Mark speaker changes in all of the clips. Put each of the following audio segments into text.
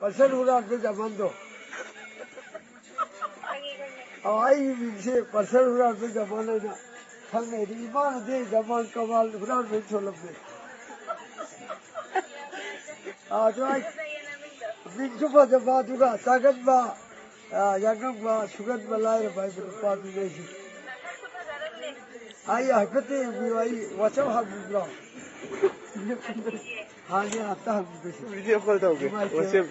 Speaker 1: Person उड़ा के जमान दो आई से पर्सन उड़ा के जमान है ना संग रीमान दे जमान कमाल उड़ा में छोड़ दे आज आई बिंदु पर जमा दुगा ताकत बा यागम बा सुगंध बलाय भाई बरुपा दुगे जी आई हकते आई वचन हम बुला हाँ ये आता हम
Speaker 2: वीडियो कॉल दोगे वैसे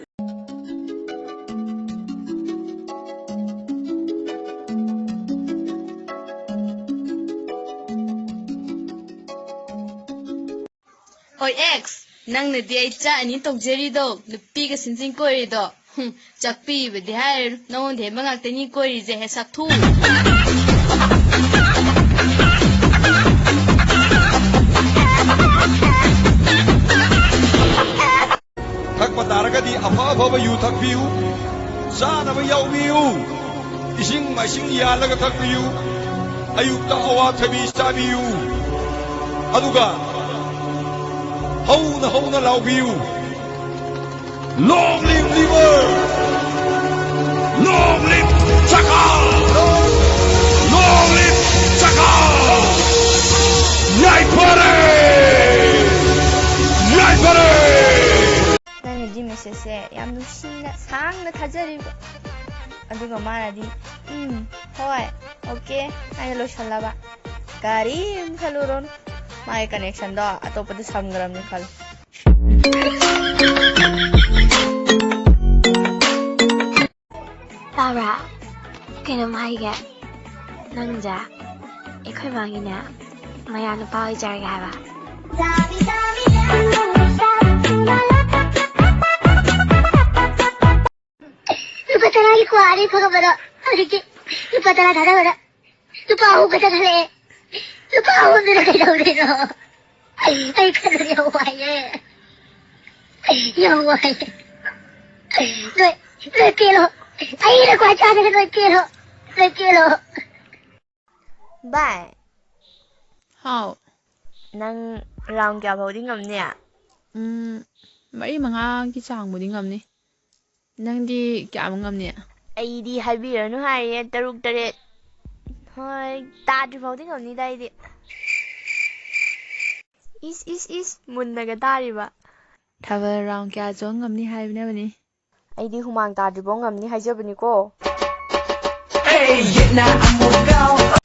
Speaker 3: Oi X, nang na di ay cha ani tokjeri do, lupi ka sinsin kori do. Chakpi ba di hai, naon de mangak tani kori je he saktu.
Speaker 4: Thakpa taragadi afa afa yu thakpiu, chanaba yaubiu, ising maising yalaga thakpiu, ayukta awa thabi chabiu, aduga hona laubiu. Long live liver, long live Chakal, long live Chakal, Yay Pare.
Speaker 5: 나는 이 메시지에 얌도 신나 상나 타자리고 아두가 말하디 호이 오케이 아이로 샬라바 가림 칼로론 마이 커넥션 도 아토प도 삼그람니 칼
Speaker 6: Tara, kaya mahiga nang ja, ikaw mangina, maya na pa ijar ka ba?
Speaker 7: lupa tanah ko ari ko bara ari ki lupa tanah dada bara lupa ho kata kale lupa ho mere kai daure no ai kada ya wai no kilo ai na ko acha de no kilo
Speaker 5: 바이
Speaker 8: How?
Speaker 5: 난 라운 kya phau di ngamne
Speaker 8: Mari mangagi changbudi ngamni. Nangdi kya ngamni?
Speaker 5: aidi haibiranu haiye taruk taret hoi tadri phau di ngamni dai di is munnaga tariba
Speaker 8: Travel around kya jong ngamni haibne bani.
Speaker 5: aidi humang tadri bo ngamni haijabani ko
Speaker 9: Hey, get now I'm